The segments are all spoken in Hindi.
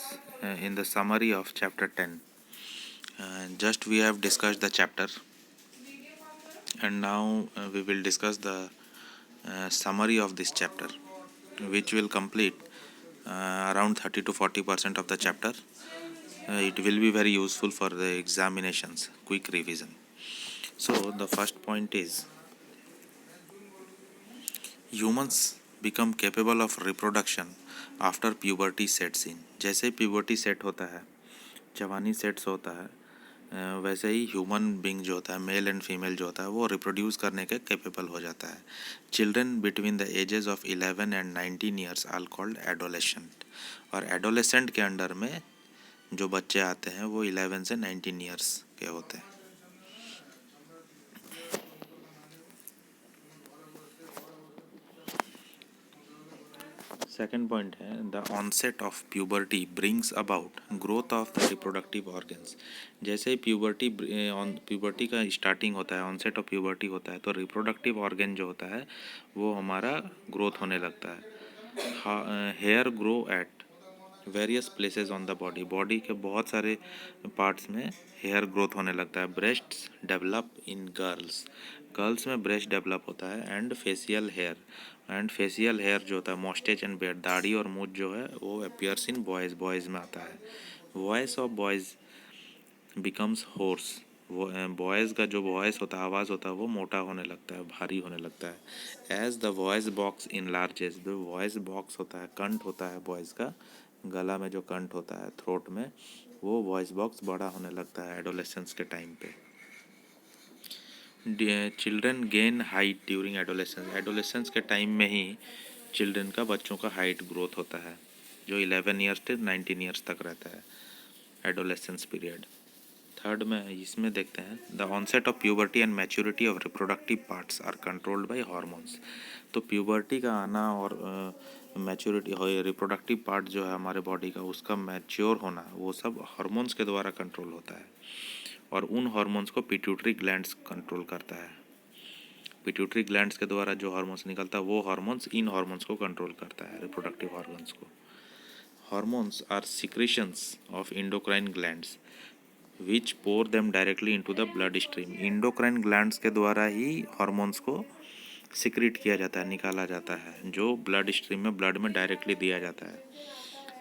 In the summary of chapter 10. Just we have discussed the chapter, and now we will discuss the summary of this chapter, which will complete around 30 to 40% of the chapter. It will be very useful for the examinations, quick revision. So, the first point is humans become capable of reproduction after puberty sets in. जैसे puberty set होता है, जवानी सेट्स होता है, वैसे ही ह्यूमन बींग जो होता है, मेल एंड फीमेल जो होता है, वो रिप्रोड्यूस करने के कैपेबल हो जाता है. Children between the ages of 11 and 19 years are called adolescent. और एडोलेसेंट के अंडर में जो बच्चे आते हैं वो 11 से 19 ईयर्स के होते हैं. सेकेंड पॉइंट है the onset of puberty brings about growth of the reproductive organs. जैसे ही प्यूबर्टी का स्टार्टिंग होता है, ऑनसेट ऑफ प्यूबर्टी होता है, तो रिप्रोडक्टिव ऑर्गन जो होता है वो हमारा ग्रोथ होने लगता है. Hair grow at various places on the body. Body के बहुत सारे पार्ट्स में हेयर ग्रोथ होने लगता है. Breasts develop in girls. Girls में ब्रेस्ट डेवलप होता है. एंड फेशियल हेयर जो होता है, मॉस्टेच एंड बेड, दाढ़ी और मूंछ जो है वो अपीयर्स इन बॉयज़ में आता है. Voice of boys becomes hoarse. वो बॉयज़ का जो वॉइस होता है, आवाज़ होता है, वो मोटा होने लगता है, भारी होने लगता है. As the voice box in larynx. जो वॉइस बॉक्स होता है, कंठ होता है बॉयज़ का, गला में जो कंठ होता है, थ्रोट में, वो वॉइस बॉक्स बड़ा होने लगता है एडोलेसेंस के टाइम पे. Children gain height during adolescence. Adolescence के टाइम में ही चिल्ड्रन का, बच्चों का हाइट ग्रोथ होता है, जो 11 ईयर्स से 19 ईयर्स तक रहता है एडोलेसेंस पीरियड. थर्ड में इसमें देखते हैं the onset of puberty and maturity of reproductive parts are controlled by hormones. तो प्यूबर्टी का आना और मैच्योरिटी, रिप्रोडक्टिव पार्ट जो है हमारे बॉडी का, उसका मैच्योर होना, वो सब हार्मोन्स के द्वारा कंट्रोल होता है. और उन हार्मोन्स को पिट्यूटरी ग्लैंड्स कंट्रोल करता है. पिट्यूटरी ग्लैंड्स के द्वारा जो हार्मोन्स निकलता है, वो हार्मोन्स इन हार्मोन्स को कंट्रोल करता है, रिप्रोडक्टिव हार्मोन्स को. Hormones are secretions of endocrine glands which pour them directly into the blood stream. Endocrine glands के द्वारा ही हार्मोन्स को सिक्रीट किया जाता है, निकाला जाता है, जो ब्लड स्ट्रीम में, ब्लड में डायरेक्टली दिया जाता है.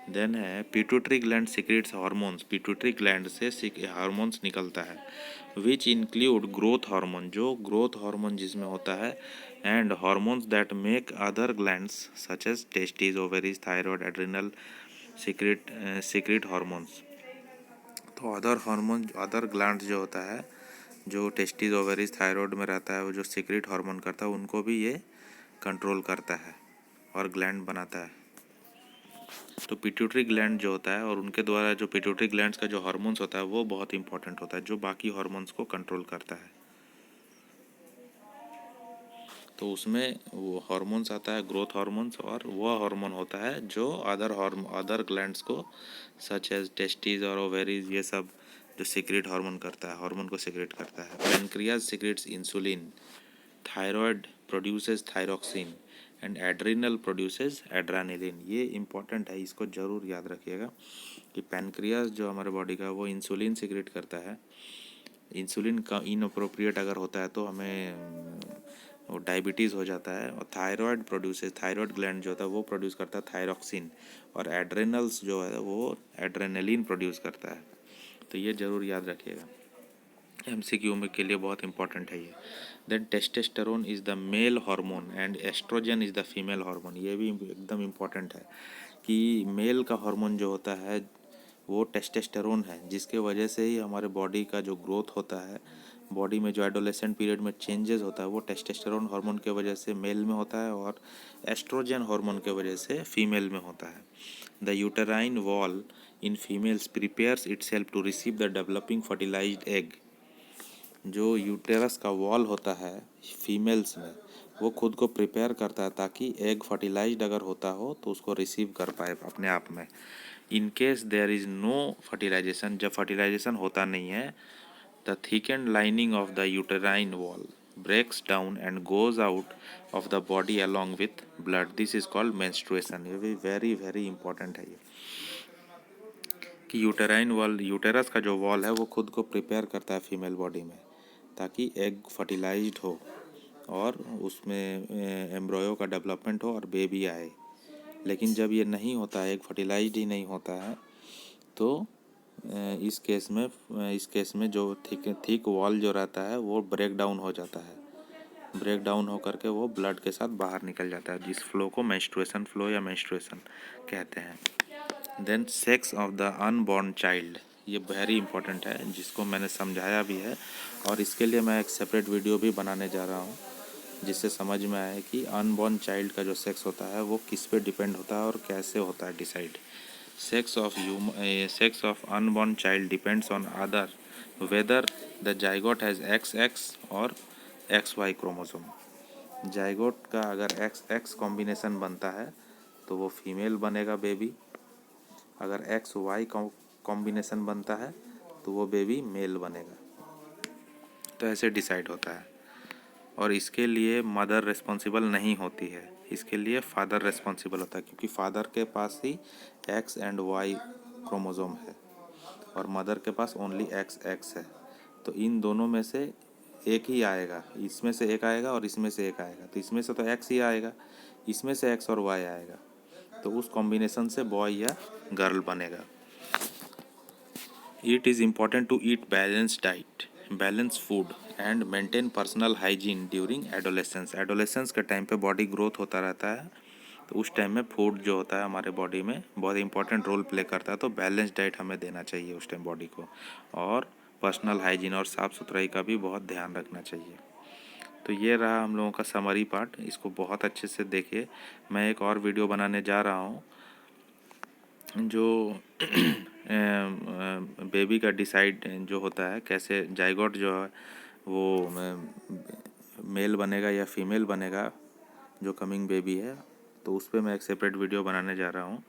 देन है pituitary gland secretes hormones. Pituitary gland से हार्मोन्स निकलता है विच इंक्लूड ग्रोथ हार्मोन, जो ग्रोथ हार्मोन जिसमें होता है, and hormones that make other glands such as testis, ovaries, thyroid, adrenal secrete hormones. तो अदर हार्मोन, अदर ग्लैंड जो होता है, जो टेस्टिस, ओवेरीज, थायराइड में रहता है, वो जो सिक्रीट हार्मोन करता है, उनको भी ये कंट्रोल करता है और ग्लैंड बनाता है. तो पिट्यूटरी ग्लैंड जो होता है, और उनके द्वारा जो पिट्यूटरी ग्लैंड्स का जो हार्मोन्स होता है, वो बहुत इंपॉर्टेंट होता है, जो बाकी हार्मोन्स को कंट्रोल करता है. तो उसमें वो हार्मोन्स आता है, ग्रोथ हार्मोन्स, और वो हार्मोन होता है जो अदर ग्लैंड्स को सच एज टेस्टिस और ओवेरीज, ये सब जो सीक्रेट हार्मोन करता है, हार्मोन को सीक्रेट करता है. Pancreas secretes insulin, thyroid produces thyroxine, and adrenal produces adrenaline. ये इंपॉर्टेंट है, इसको ज़रूर याद रखिएगा कि पैनक्रियाज जो हमारे बॉडी का, वो इंसुलिन सीक्रेट करता है. इंसुलिन का इनअप्रोप्रिएट अगर होता है तो हमें वो डायबिटीज़ हो जाता है. और थायराइड ग्लैंड जो होता है वो प्रोड्यूस करता है थायरोक्सिन, और एड्रेनल्स जो है वो एड्रेनलिन प्रोड्यूस करता है. तो ये ज़रूर याद रखिएगा, एमसीक्यू में के लिए बहुत इंपॉर्टेंट है ये. Then testosterone is the male hormone and estrogen is the female hormone. ये भी एकदम इम्पॉर्टेंट है कि मेल का हार्मोन जो होता है वो टेस्टोस्टेरोन है, जिसके वजह से ही हमारे बॉडी का जो ग्रोथ होता है, बॉडी में जो एडोलेसेंट पीरियड में चेंजेस होता है, वो टेस्टोस्टेरोन हार्मोन के वजह से मेल में होता है, और एस्ट्रोजन हार्मोन के वजह से फीमेल में होता है. The uterine wall in females prepares itself to receive the developing fertilised egg. जो यूटेरस का वॉल होता है फीमेल्स में, वो खुद को प्रिपेयर करता है ताकि एग फर्टिलाइज्ड अगर होता हो तो उसको रिसीव कर पाए अपने आप में. In case there is no fertilisation, जब फर्टिलाइजेशन होता नहीं है, the thickened lining of the uterine wall breaks down and goes out of the body along with blood. This is called menstruation. ये भी वेरी वेरी इंपॉर्टेंट है ये. कि यूटेराइन वॉल, यूटेरस का जो वॉल है वो खुद को प्रिपेयर करता है फीमेल बॉडी में, ताकि एग फर्टिलाइज्ड हो और उसमें एम्ब्रॉयो का डेवलपमेंट हो और बेबी आए। लेकिन जब ये नहीं होता है, एग फर्टिलाइज्ड ही नहीं होता है, तो इस केस में जो थिक वॉल जो रहता है वो ब्रेक डाउन हो जाता है। ब्रेक डाउन हो करके वो ब्लड के साथ बाहर निकल जाता है, जिस फ्लो को मेंस्ट्रुएशन फ्लो या मेंस्ट्रुएशन कहते हैं। Then sex of the unborn child, ये वेरी इंपॉर्टेंट है, जिसको मैंने समझाया भी है और इसके लिए मैं एक सेपरेट वीडियो भी बनाने जा रहा हूँ, जिससे समझ में आए कि अनबॉर्न चाइल्ड का जो सेक्स होता है वो किस पे डिपेंड होता है और कैसे होता है decide. Sex of unborn child depends on other whether the zygote has XX और XY क्रोमोसोम। जाइगोट का अगर XX कॉम्बिनेशन बनता है तो वो फीमेल बनेगा बेबी, अगर XY कॉम्बिनेशन बनता है तो वो बेबी मेल बनेगा। तो ऐसे डिसाइड होता है और इसके लिए मदर रिस्पॉन्सिबल नहीं होती है, इसके लिए फादर रिस्पॉन्सिबल होता है, क्योंकि फादर के पास ही X एंड Y क्रोमोसोम है और मदर के पास ओनली XX है। तो इन दोनों में से एक ही आएगा, इसमें से एक आएगा और इसमें से एक आएगा, तो इसमें से तो X ही आएगा, इसमें से X और Y आएगा, तो उस कॉम्बिनेशन से बॉय या गर्ल बनेगा। It is important to eat balanced diet, balanced food and maintain personal hygiene during adolescence। Adolescence के टाइम पे बॉडी ग्रोथ होता रहता है, तो उस टाइम में फूड जो होता है हमारे बॉडी में बहुत इंपॉर्टेंट रोल प्ले करता है, तो बैलेंस डाइट हमें देना चाहिए उस टाइम बॉडी को, और पर्सनल हाइजीन और साफ़ सुथराई का भी बहुत ध्यान रखना चाहिए। तो ये रहा हम लोगों का समरी पार्ट, इसको बहुत अच्छे से देखिए। मैं एक और वीडियो बनाने जा रहा हूँ जो बेबी का डिसाइड जो होता है, कैसे जाइगोट जो है वो मेल बनेगा या फीमेल बनेगा, जो कमिंग बेबी है, तो उस पर मैं एक सेपरेट वीडियो बनाने जा रहा हूँ,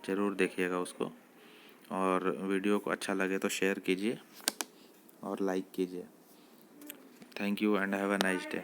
ज़रूर देखिएगा उसको। और वीडियो को अच्छा लगे तो शेयर कीजिए और लाइक कीजिए। Thank you and have a nice day.